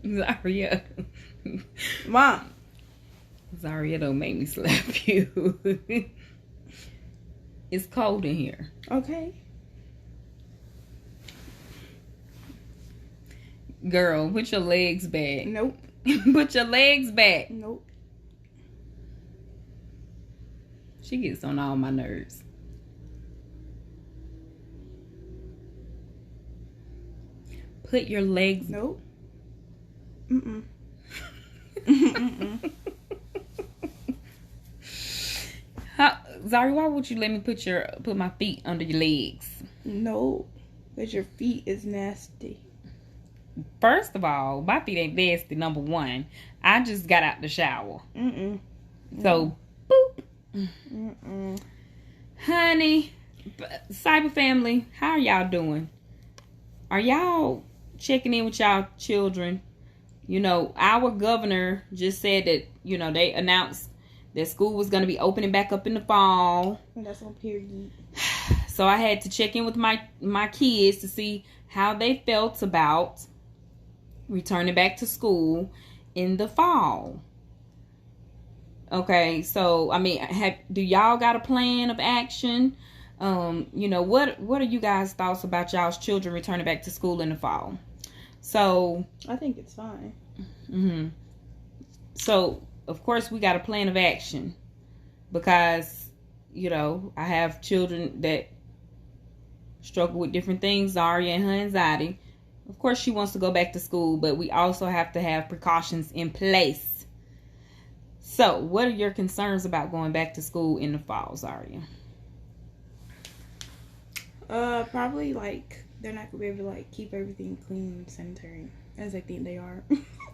Zariyah. Mom. Zariyah, don't make me slap you. It's cold in here. Okay. Girl, put your legs back. Nope. Put your legs back. Nope. She gets on all my nerves. Put your legs. Nope. Mm-mm. Mm-mm. Zari, why would you let me put my feet under your legs? No, because your feet is nasty. First of all, my feet ain't nasty, number one. I just got out the shower. Mm-mm. So, boop. Mm-mm. Honey, Cyber family, how are y'all doing? Are y'all checking in with y'all children? You know, our governor just said that, you know, they announced that school was going to be opening back up in the fall. And that's on period. So I had to check in with my kids to see how they felt about returning back to school in the fall. Okay, so I mean, do y'all got a plan of action? You know, what are you guys' thoughts about y'all's children returning back to school in the fall? So I think it's fine. Mm-hmm. So of course we got a plan of action because, you know, I have children that struggle with different things. Zariyah and her anxiety. Of course she wants to go back to school, but we also have to have precautions in place. So what are your concerns about going back to school in the fall, Zariyah? Probably like they're not gonna be able to like keep everything clean and sanitary as I think they are.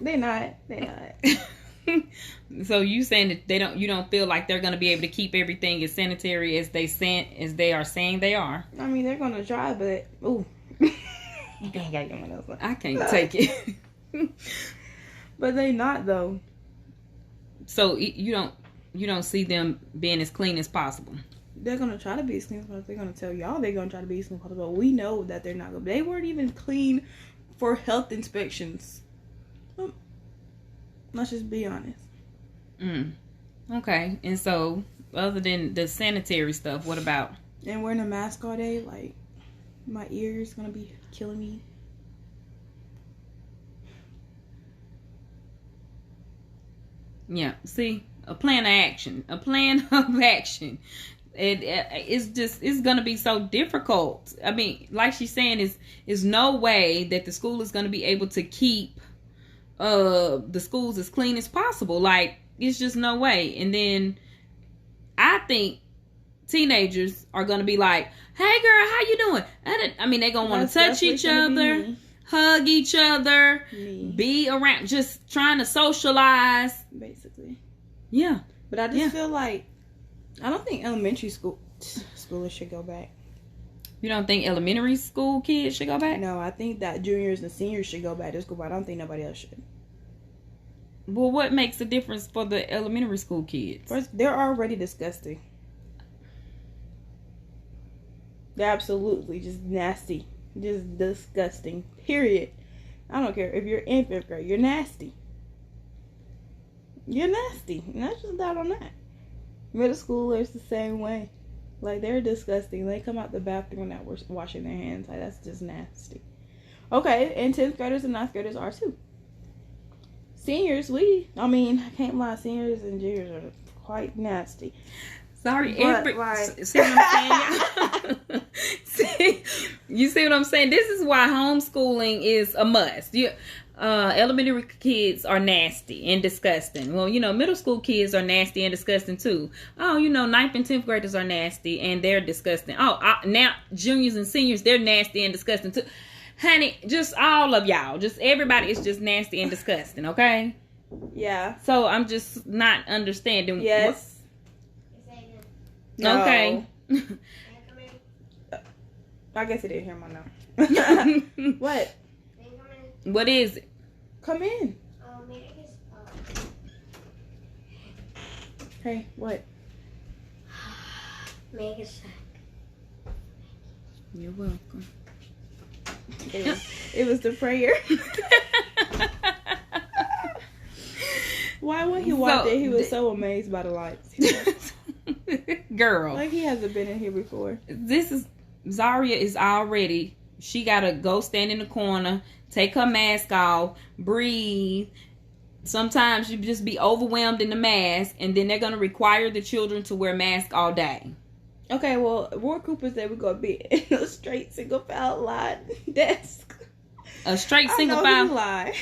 They're not. So you saying that you don't feel like they're gonna be able to keep everything as sanitary as they are saying they are? I mean, they're gonna try, but ooh, I can't take it. But they not though. So you don't see them being as clean as possible. They're gonna try to be as clean as possible. They're gonna tell y'all they're gonna try to be as clean as possible. We know that they're not gonna. They weren't even clean for health inspections. Let's just be honest. Okay. And so, other than the sanitary stuff, what about? And wearing a mask all day, like, my ears gonna be killing me. Yeah. See, a plan of action. A plan of action. It's gonna be so difficult. I mean, like she's saying, is no way that the school is gonna be able to keep the schools as clean as possible. Like, it's just no way. And then I think teenagers are gonna be like, "Hey girl, how you doing?" I mean, they're gonna want to touch each other, hug each other, be around, just trying to socialize, basically. Yeah. But I just feel like I don't think elementary schoolers should go back. You don't think elementary school kids should go back? No, I think that juniors and seniors should go back to school, but I don't think nobody else should. Well, what makes the difference for the elementary school kids? First, they're already disgusting. They're absolutely just nasty. Just disgusting. Period. I don't care if you're in 5th grade. You're nasty. You're nasty. And that's just that on that. Middle schoolers the same way. Like, they're disgusting. They come out the bathroom without washing their hands. Like, that's just nasty. Okay, and 10th graders and 9th graders are too. Seniors, I can't lie, seniors and juniors are quite nasty. Sorry, see what I'm saying? You see what I'm saying? This is why homeschooling is a must. Elementary kids are nasty and disgusting. Well, middle school kids are nasty and disgusting too. Oh, 9th and 10th graders are nasty and they're disgusting. Oh, now juniors and seniors, they're nasty and disgusting too. Honey, just all of y'all, just everybody is just nasty and disgusting, okay? Yeah. So I'm just not understanding. Yes. No. Okay. I guess he didn't hear my no. What? What is it? Come in. Hey, what? Make a sack. You're welcome. It was the prayer. he walked in, he was so amazed by the lights. Girl. Like he hasn't been in here before. Zariyah is already, she gotta go stand in the corner, take her mask off, breathe. Sometimes you just be overwhelmed in the mask, and then they're gonna require the children to wear masks all day. Okay, well, Roy Cooper said we're gonna be in a straight single file line desk. A straight single I file? know he lied.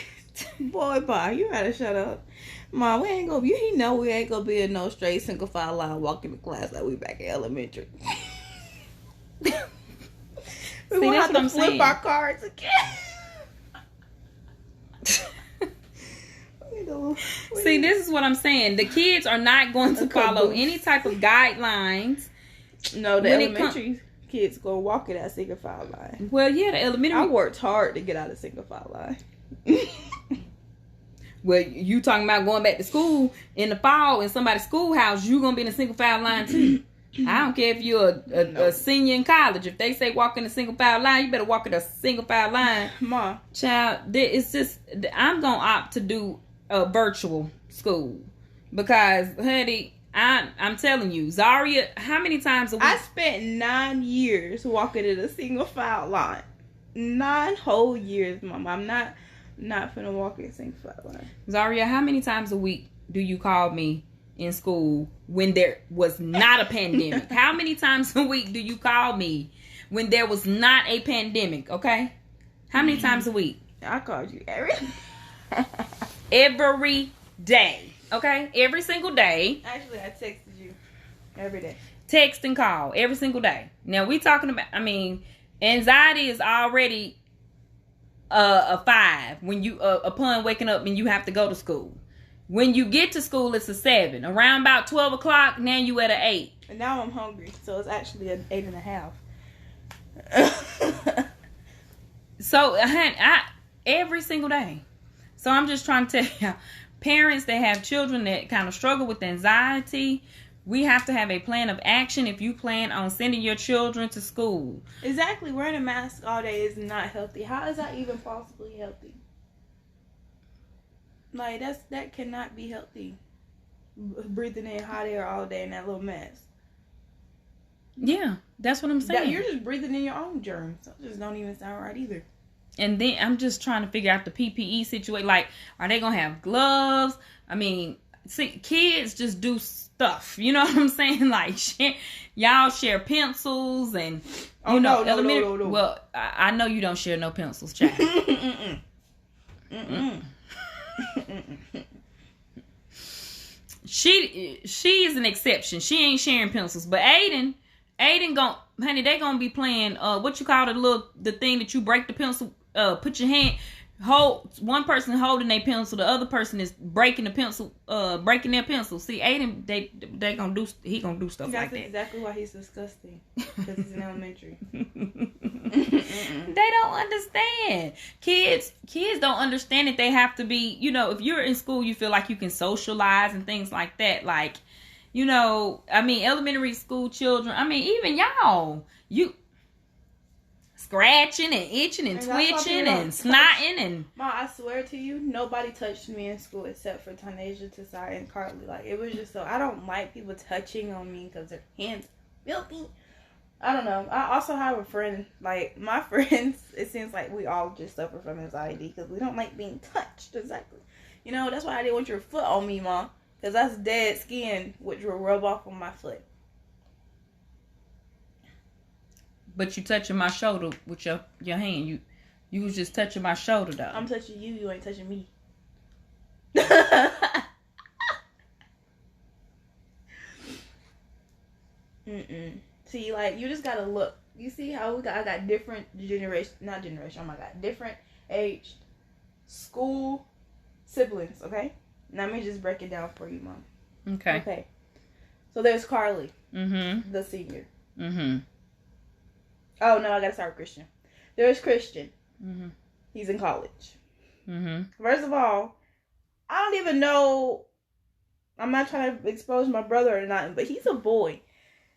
Boy, bye. You gotta shut up. Mom, we ain't gonna be, he know we ain't gonna be in no straight single file line walking to class like we back in elementary. We See, have that's to flip saying. our cards again. See, this is what I'm saying. The kids are not going to follow any type of guidelines. No, the elementary kids gonna walk in that single file line. Well, yeah, the elementary. I worked hard to get out of single file line. Well, you talking about going back to school in the fall in somebody's schoolhouse, you gonna be in a single file line too. I don't care if you're a senior in college. If they say walk in a single file line, you better walk in a single file line. Ma. Child, it's just, I'm gonna opt to do a virtual school because, honey, I'm telling you, Zariyah, how many times a week? I spent 9 years walking in a single file line. 9 whole years, Mama. I'm not finna walk in a single file line. Zariyah, how many times a week do you call me in school when there was not a pandemic? How many times a week do you call me when there was not a pandemic? Okay, how many times a week? I called you every day. Okay, every single day. Actually, I texted you every day. Text and call every single day. Now we talking about, I mean, anxiety is already a 5 when you upon waking up and you have to go to school. When you get to school, it's a 7. Around about 12 o'clock, now you at an 8. And now I'm hungry, so it's actually an 8.5. So, every single day. So I'm just trying to tell you, parents that have children that kind of struggle with anxiety, we have to have a plan of action if you plan on sending your children to school. Exactly. Wearing a mask all day is not healthy. How is that even possibly healthy? Like, that cannot be healthy. Breathing in hot air all day in that little mask. Yeah, that's what I'm saying. You're just breathing in your own germs. That just don't even sound right either. And then I'm just trying to figure out the PPE situation. Like, are they going to have gloves? I mean, see, kids just do stuff. You know what I'm saying? Like, y'all share pencils and, No. Well, I know you don't share no pencils, child. She is an exception. She ain't sharing pencils. But Aiden honey, they gonna be playing what you call the thing that you break the pencil, put your hand, hold one person holding their pencil, the other person is breaking the pencil, breaking their pencil. See, Aiden, he gonna do stuff like that. That's exactly why he's disgusting. Because he's in elementary. They don't understand. Kids don't understand that they have to be, if you're in school, you feel like you can socialize and things like that. Like, I mean, elementary school children, I mean, even y'all, you scratching and itching and twitching and snotting and... Ma, I swear to you, nobody touched me in school except for Tanasia, Tesai, and Carly. Like, it was just so... I don't like people touching on me because their hands are filthy. I don't know. I also have a friend, like, my friends, it seems like we all just suffer from anxiety because we don't like being touched. Exactly. That's why I didn't want your foot on me, Ma. Because that's dead skin, which will rub off on my foot. But you touching my shoulder with your hand. You was just touching my shoulder, though. I'm touching you. You ain't touching me. See, like, you just gotta look. You see how I got different different aged school siblings, okay? Now, let me just break it down for you, Mom. Okay. So, there's Carly, the senior. Oh, no, I gotta start with Christian. There's Christian. He's in college. First of all, I don't even know, I'm not trying to expose my brother or not, but he's a boy.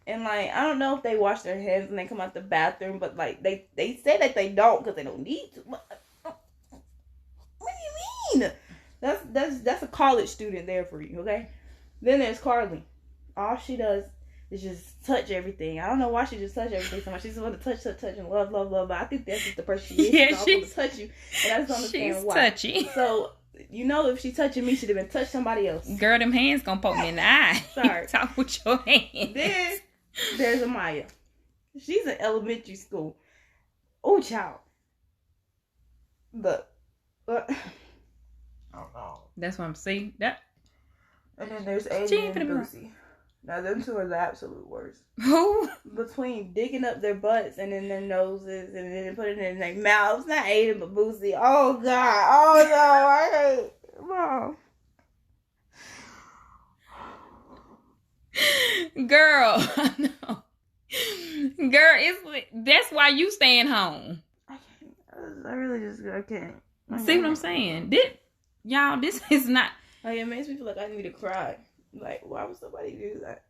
And, like, I don't know if they wash their hands when they come out the bathroom, but, like, they say that they don't because they don't need to. What do you mean? That's a college student there for you, okay? Then there's Carly. All she does is just touch everything. I don't know why she just touch everything so much. She's want to touch, and love. But I think that's just the person she is. Yeah, she's to touch you, and I just don't understand why. Touchy. So if she touching me, she'd have been touched somebody else. Girl, them hands gonna poke me in the eye. Sorry. Talk with your hands. Then there's Amaya. She's in elementary school. Oh, child. Look. Oh no. That's what I'm saying. That. And then there's Aiden and Lucy. Now them two are the absolute worst. Who? Between digging up their butts and in their noses and then putting it in their mouths. Not Aiden but Boosie. Oh God. Oh no. I hate Mom. Girl, no. Girl, that's why you staying home. I can't. I really just I can't. See what I'm saying? This is not. Like, it makes me feel like I need to cry. Like, why would somebody do that?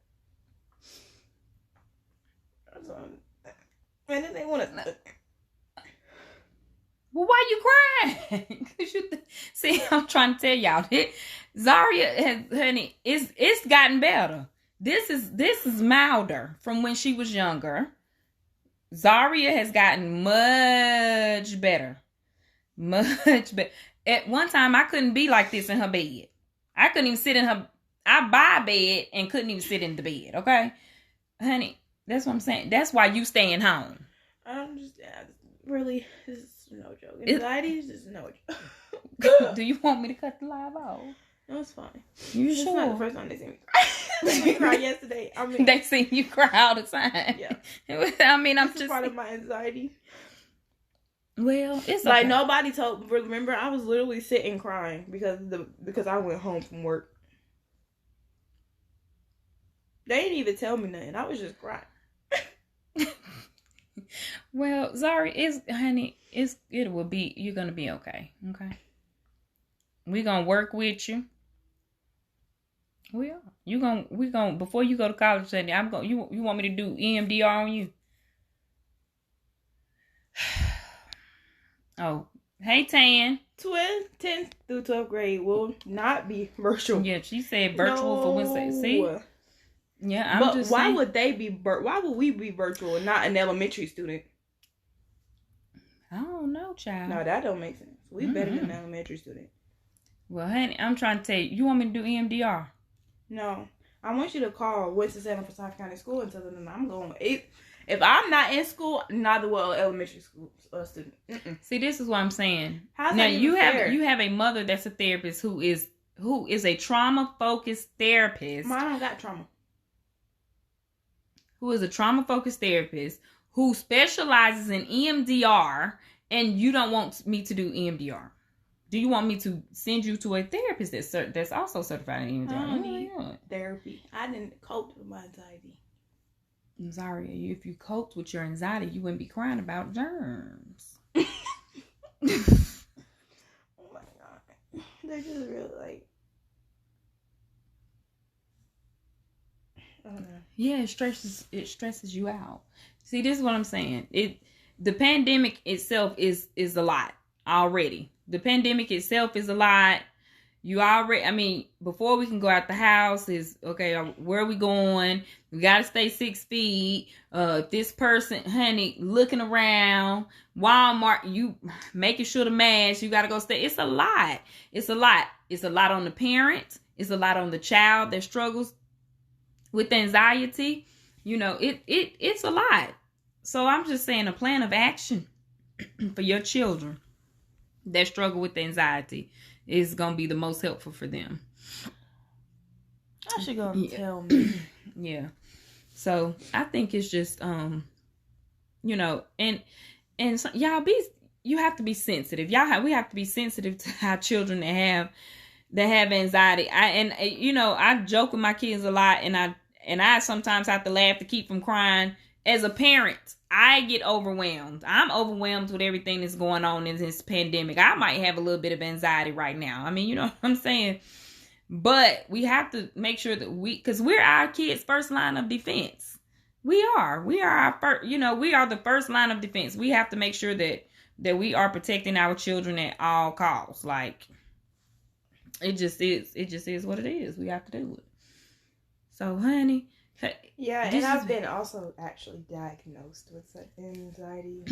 And then they want to. Well, why you crying? Cause see, I'm trying to tell y'all. Zariyah honey, it's gotten better. This is milder from when she was younger. Zariyah has gotten much better. Much better. At one time, I couldn't be like this in her bed. I couldn't even sit in her. I buy a bed and couldn't even sit in the bed. Okay, honey, that's what I'm saying. That's why you staying home. Really, this is no joke. Anxiety is just no joke. Do you want me to cut the live off? No, it's fine. You it's sure? Not the first time they see me cry. They see me cry yesterday. I mean, they see you cry all the time. Yeah. I mean, I'm just part of my anxiety. Well, it's like okay. Nobody told. Remember, I was literally sitting crying because I went home from work. They didn't even tell me nothing. I was just crying. Well, Zari, you're gonna be okay. Okay. We're gonna work with you. We are. Before you go to college, you want me to do EMDR on you? Oh, hey Tan. 10th through 12th grade will not be virtual. Yeah, she said virtual for Wednesday. See? Yeah, but why would they be? Why would we be virtual and not an elementary student? I don't know, child. No, that don't make sense. We better than an elementary student. Well, honey, I'm trying to tell you. You want me to do EMDR? No, I want you to call Winston-Salem for South County School and tell them I'm going. If I'm not in school, neither will an elementary school student. See, this is what I'm saying. How's now that even fair? you have a mother that's a therapist who is a trauma focused therapist. Mine don't got trauma. Who is a trauma focused therapist who specializes in EMDR, and you don't want me to do EMDR. Do you want me to send you to a therapist that's also certified in EMDR? I don't need therapy. I didn't cope with my anxiety. I'm sorry. If you coped with your anxiety, you wouldn't be crying about germs. Oh my God. They're just really like... I don't know. Yeah, it stresses you out. See, this is what I'm saying. The pandemic itself is a lot already. The pandemic itself is a lot. Before we can go out the house is, okay, where are we going? We got to stay 6 feet. This person, honey, looking around. Walmart, you making sure the mask, you got to go stay. It's a lot. It's a lot. It's a lot on the parent. It's a lot on the child that struggles with anxiety. It's a lot. So I'm just saying a plan of action for your children that struggle with anxiety is going to be the most helpful for them. I should go and tell me. Yeah. So I think it's just, and so, you have to be sensitive. We have to be sensitive to our children that have anxiety. I joke with my kids a lot, and I sometimes have to laugh to keep from crying. As a parent, I get overwhelmed. I'm overwhelmed with everything that's going on in this pandemic. I might have a little bit of anxiety right now. I mean, you know what I'm saying? But we have to make sure that because we're our kids' first line of defense. We are our first, we are the first line of defense. We have to make sure that we are protecting our children at all costs. Like, It just is. It just is what it is. We have to do it. So, honey. Yeah, and I've been also actually diagnosed with anxiety.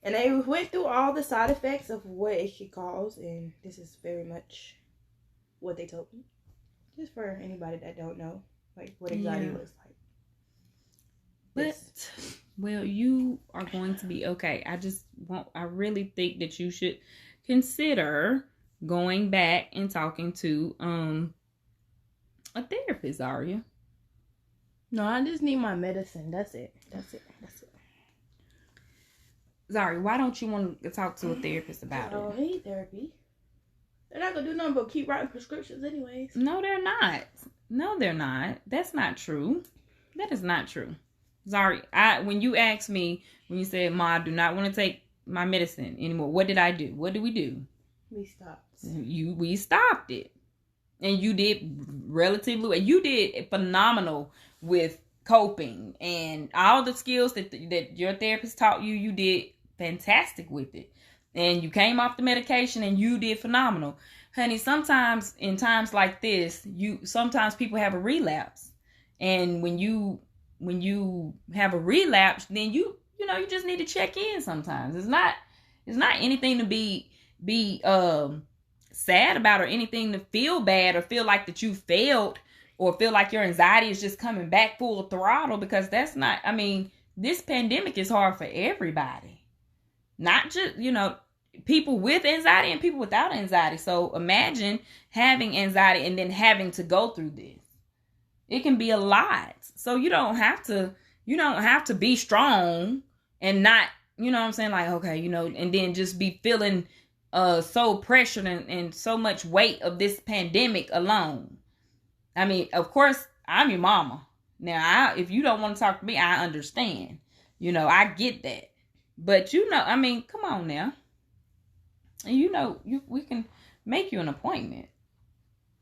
And they went through all the side effects of what it could cause, and this is very much what they told me. Just for anybody that don't know, like, what anxiety looks like. But, well, you are going to be okay. I really think that you should consider going back and talking to a therapist, Zariyah. No, I just need my medicine. That's it. Zariyah, why don't you want to talk to a therapist about it? I don't need therapy. They're not going to do nothing but keep writing prescriptions anyways. No, they're not. No, they're not. That's not true. That is not true. Zariyah, when you asked me, when you said, Ma, I do not want to take my medicine anymore, what did I do? What did we do? We stopped. We stopped it. And you did relatively, you did phenomenal with coping and all the skills that your therapist taught you. You did fantastic with it. And you came off the medication and you did phenomenal. Honey, sometimes in times like this, sometimes people have a relapse. And when you have a relapse, then you just need to check in sometimes. It's not anything to be sad about or anything to feel bad or feel like that you failed or feel like your anxiety is just coming back full of throttle, because that's not, this pandemic is hard for everybody. Not just, people with anxiety and people without anxiety. So imagine having anxiety and then having to go through this. It can be a lot. So you don't have to be strong and not, like, okay, and then just be feeling so pressured and so much weight of this pandemic alone. Of course, I'm your mama. Now, if you don't want to talk to me, I understand. I get that. But come on now. And we can make you an appointment.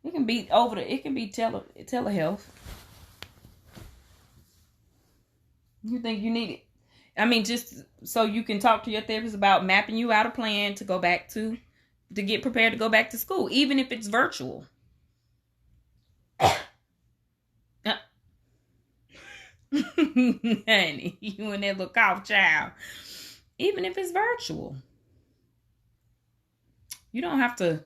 It can be telehealth. You think you need it? Just so you can talk to your therapist about mapping you out a plan to go back to get prepared to go back to school, even if it's virtual. Honey, you and that little cough child. Even if it's virtual. We have to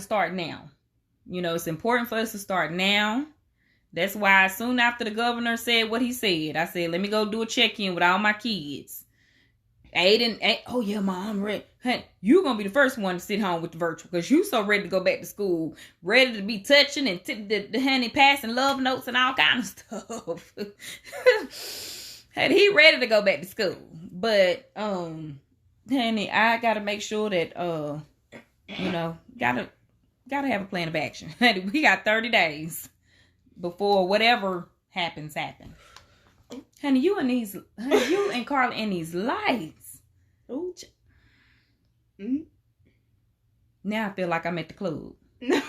start now. It's important for us to start now. That's why soon after the governor said what he said, I said, let me go do a check-in with all my kids. Aiden, oh yeah, Mom, ready. Honey, you going to be the first one to sit home with the virtual, because you so ready to go back to school, ready to be touching and the honey passing love notes and all kind of stuff. And he ready to go back to school. But, honey, I got to make sure that, gotta have a plan of action. Honey, we got 30 days before whatever happens. Honey, you and Carla in these lights. Ooh. Now I feel like I'm at the club. Girl,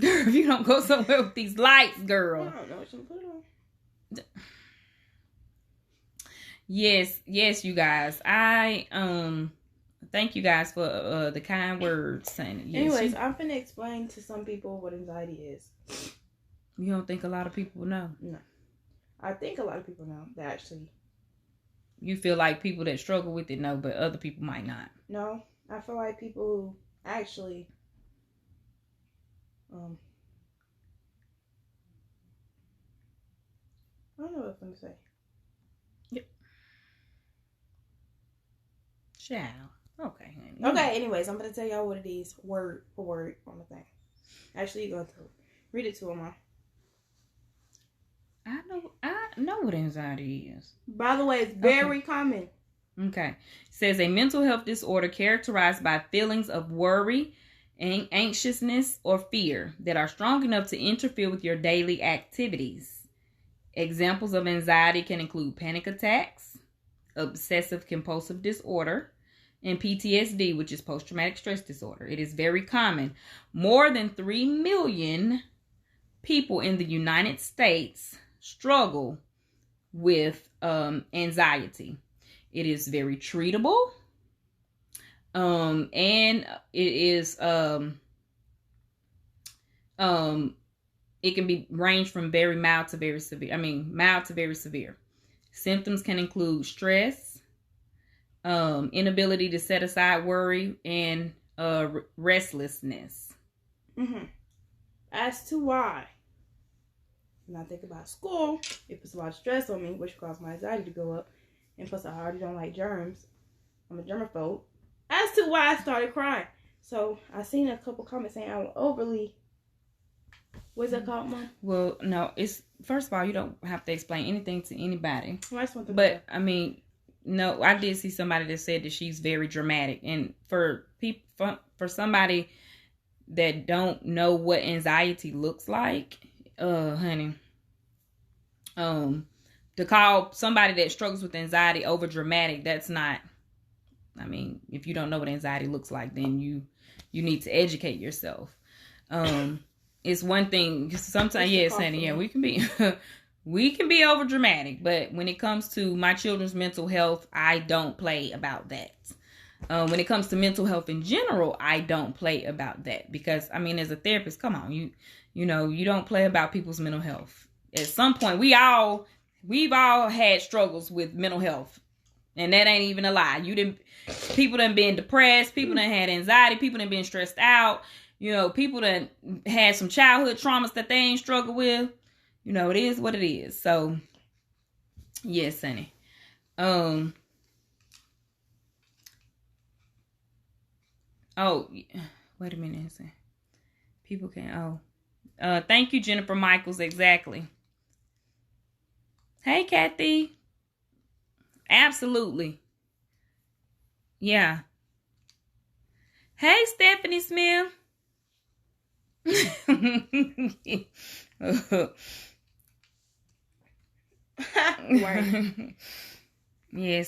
if you don't go somewhere with these lights, girl. I don't know what you put on. Yes, you guys. I thank you guys for the kind words. Yes, anyways, I'm finna explain to some people what anxiety is. You don't think a lot of people know? No. I think a lot of people know that actually. You feel like people that struggle with it know, but other people might not. No, I feel like people who actually I don't know what I'm going to say. Yep. Child. Okay, honey. Okay, anyways, I'm going to tell y'all what it is, word for word on the thing. Actually, you're going to read it to them, Mom. I know what anxiety is. By the way, it's very common. Okay. It says a mental health disorder characterized by feelings of worry, anxiousness, or fear that are strong enough to interfere with your daily activities. Examples of anxiety can include panic attacks, obsessive compulsive disorder, and PTSD, which is post-traumatic stress disorder. It is very common. More than 3 million people in the United States struggle with anxiety. It is very treatable. And it is it can be range from very mild to very severe. Mild to very severe. Symptoms can include stress, inability to set aside worry, and restlessness. Mm-hmm. As to why, when I think about school, it puts a lot of stress on me, which causes my anxiety to go up. And plus, I already don't like germs. I'm a germaphobe. As to why I started crying. So, I seen a couple comments saying I'm overly... What's that called, Mom? Well, no, it's... First of all, you don't have to explain anything to anybody. Well, I just want but, I mean, no, I did see somebody that said that she's very dramatic. And for people, for somebody that don't know what anxiety looks like, honey, to call somebody that struggles with anxiety over dramatic, that's not... I mean, if you don't know what anxiety looks like, then you need to educate yourself. It's one thing. Sometimes, yes, honey, yeah, we can be over dramatic, but when it comes to my children's mental health, I don't play about that. When it comes to mental health in general, I don't play about that because, I mean, as a therapist, come on, you know, you don't play about people's mental health. At some point, we've all had struggles with mental health. And that ain't even a lie. People done been depressed. People done had anxiety. People done been stressed out. You know, people done had some childhood traumas that they ain't struggled with. You know, it is what it is. So, yes, honey. Oh, wait a minute. People can, thank you, Jennifer Michaels. Exactly. Hey, Kathy. Absolutely. Yeah. Hey, Stephanie Smith. Yes,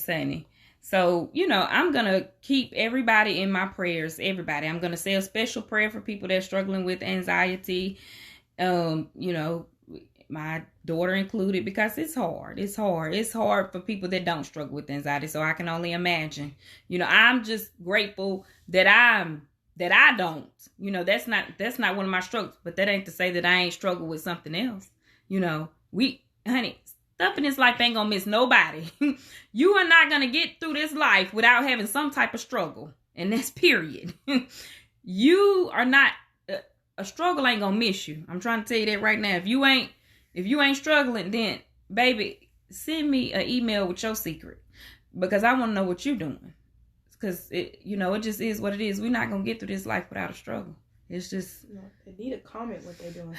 honey. So, you know, I'm going to keep everybody in my prayers. Everybody. I'm going to say a special prayer for people that are struggling with anxiety. You know, my daughter included, because it's hard. It's hard for people that don't struggle with anxiety. So I can only imagine. You know, I'm just grateful that I don't. You know, that's not one of my struggles. But that ain't to say that I ain't struggled with something else. You know, honey, stuff in this life ain't gonna miss nobody. You are not gonna get through this life without having some type of struggle. And that's period. You are not, a struggle ain't gonna miss you. I'm trying to tell you that right now. If you ain't struggling, then, baby, send me an email with your secret. Because I want to know what you're doing. Because, it just is what it is. We're not going to get through this life without a struggle. It's just... No, they need to comment what they're doing.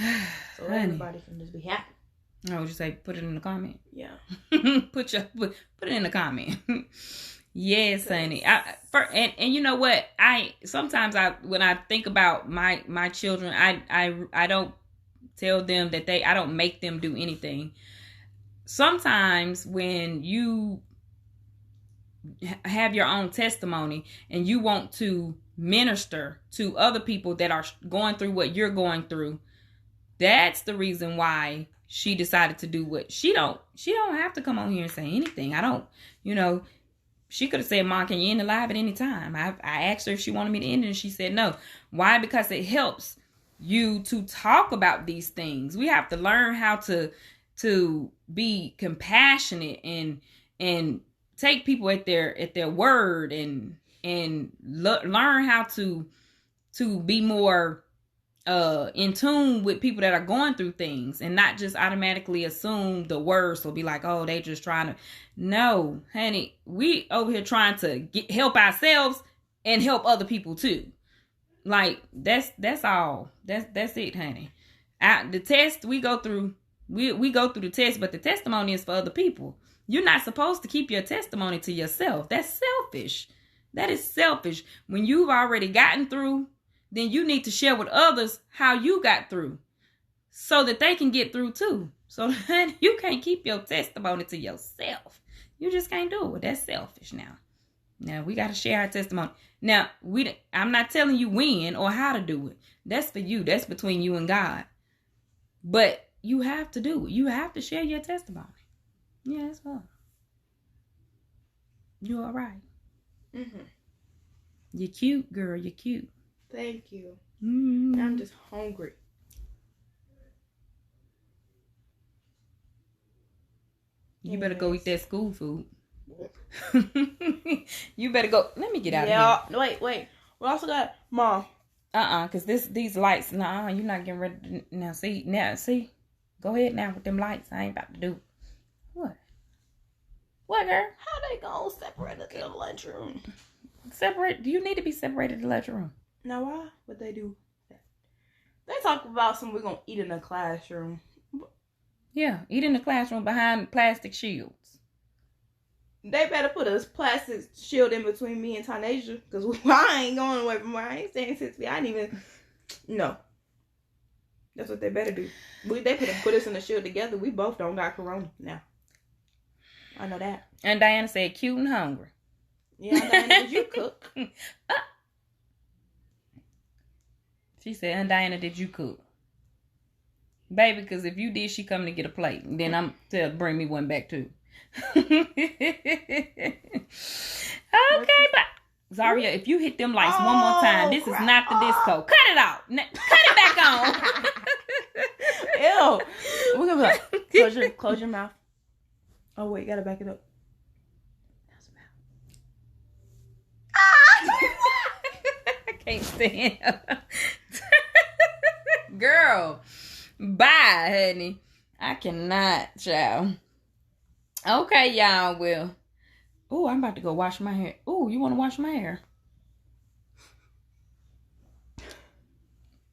So everybody can just be happy. I would just say, put it in the comment. Yeah. Put it in the comment. Yes, honey. And you know what? Sometimes when I think about my children, I don't tell them that I don't make them do anything. Sometimes when you have your own testimony and you want to minister to other people that are going through what you're going through, that's the reason why she decided to do what she don't have to come on here and say anything. She could have said, Mom, can you end the live at any time? I asked her if she wanted me to end it, and she said no. Why? Because it helps you to talk about these things. We have to learn how to be compassionate and take people at their word and learn how to be more in tune with people that are going through things and not just automatically assume the worst. So be like, oh, they just trying to... No, honey, we over here trying to help ourselves and help other people too. Like, that's all. That's it, honey. The test we go through, we go through the test, but the testimony is for other people. You're not supposed to keep your testimony to yourself. That's selfish. That is selfish. When you've already gotten through, then you need to share with others how you got through so that they can get through too. So you can't keep your testimony to yourself. You just can't do it. That's selfish now. Now, we got to share our testimony. Now, I'm not telling you when or how to do it. That's for you. That's between you and God. But you have to do it. You have to share your testimony. Yeah, that's fine. You all right. Mm-hmm. You're cute, girl. You're cute. Thank you. Mm. I'm just hungry. You better go eat that school food. You better go. Let me get out of here. Wait. We also got Mom. Cause these lights. Nah, you're not getting ready to, now. See. Go ahead now with them lights. I ain't about to do. What? What, girl? How they gonna separate us in the lunchroom? Separate? Do you need to be separated in the lunchroom? Now why would they do that? They talk about we're gonna eat in the classroom. Yeah, eat in the classroom behind plastic shields. They better put a plastic shield in between me and Tanasia, because I ain't going away from where I ain't staying 6 feet. I didn't even. No. That's what they better do. They put us in the shield together. We both don't got corona now. I know that. And Diana said, cute and hungry. Yeah, Diana, did you cook? She said, and Diana, did you cook? Baby, because if you did, she coming to get a plate. Then I'm to bring me one back too. Okay, but Zariyah, if you hit them lights one more time, this is not the disco. Cut it out. Cut it back on. Ew. We're gonna be like, close your mouth. Oh wait, gotta back it up. I can't stand her. Girl, bye, honey. I cannot, child. Okay, y'all. Well, oh, I'm about to go wash my hair. Oh, you want to wash my hair?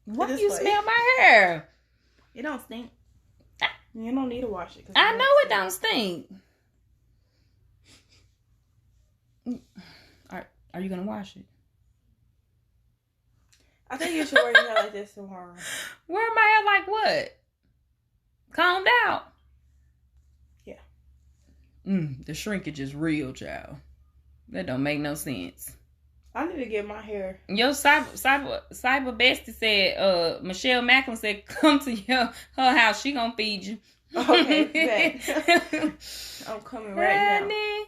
Why do you smell my hair? It don't stink. You don't need to wash it. I know it don't stink. Are you gonna wash it? I think you should wear your hair like this tomorrow. Wear my hair like what? Combed out. Yeah. The shrinkage is real, child. That don't make no sense. I need to get my hair. Your cyber bestie said, Michelle Macklin said, come to her house. She gonna feed you. Okay, I'm coming right now.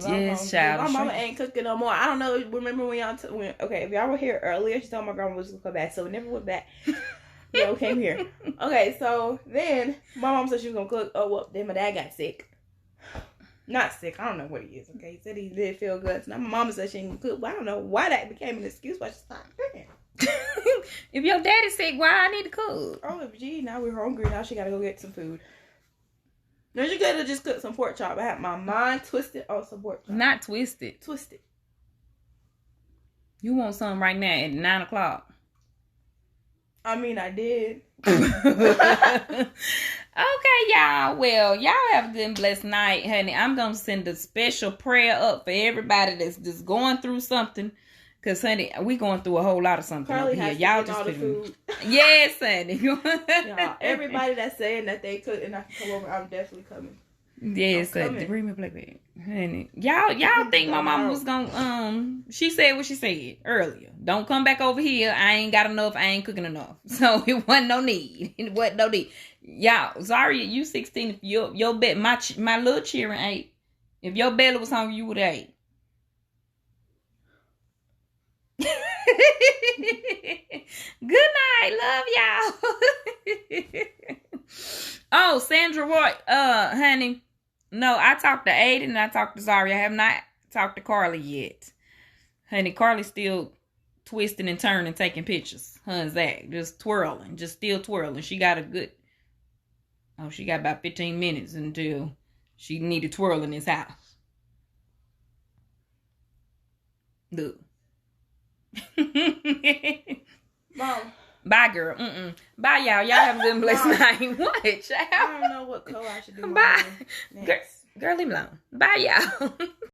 Yes, child. My mama ain't cooking no more. I don't know. Remember when y'all okay, if y'all were here earlier, she told my grandma was gonna come back, so we never went back. Yeah, we came here. Okay, so then my mom said she was gonna cook. Oh well, then my dad got sick. Not sick. I don't know what he is. Okay, he said he did feel good. So now my mama said she ain't gonna cook, but I don't know why that became an excuse. Why she's not cooking. If your daddy's sick, why I need to cook? Oh, gee, now we're hungry. Now she gotta go get some food. No, she could have just cooked some pork chop. I had my mind twisted on some pork chop. Not twisted. Twisted. You want something right now at 9 o'clock? I mean, I did. Okay, y'all. Well, y'all have a good and blessed night, honey. I'm going to send a special prayer up for everybody that's just going through something. Because, honey, we going through a whole lot of something Carly over here. has Y'all to just all the food. Yes, honey. Y'all, everybody that's saying that they could and I can come over, I'm definitely coming. Yes, honey. Bring me a blackberry. Honey. Y'all think my mama was gonna she said what she said earlier. Don't come back over here. I ain't got enough. I ain't cooking enough. So it wasn't no need. It wasn't no need. Y'all, Zariyah, you 16. If your bed, my little children ate. If your belly was hungry, you would have ate. Good night. Love y'all. Oh, Sandra Roy, honey. No, I talked to Aiden and I talked to Zariyah. I have not talked to Carly yet. Honey, Carly's still twisting and turning, taking pictures. Her and Zach, just twirling, just still twirling. She got she got about 15 minutes until she need to twirl in this house. Look. Mom. Bye, girl. Bye, y'all. Y'all have a good and blessed night. What, child? I don't know what color I should do. Bye. Girl, leave me alone. Bye, y'all.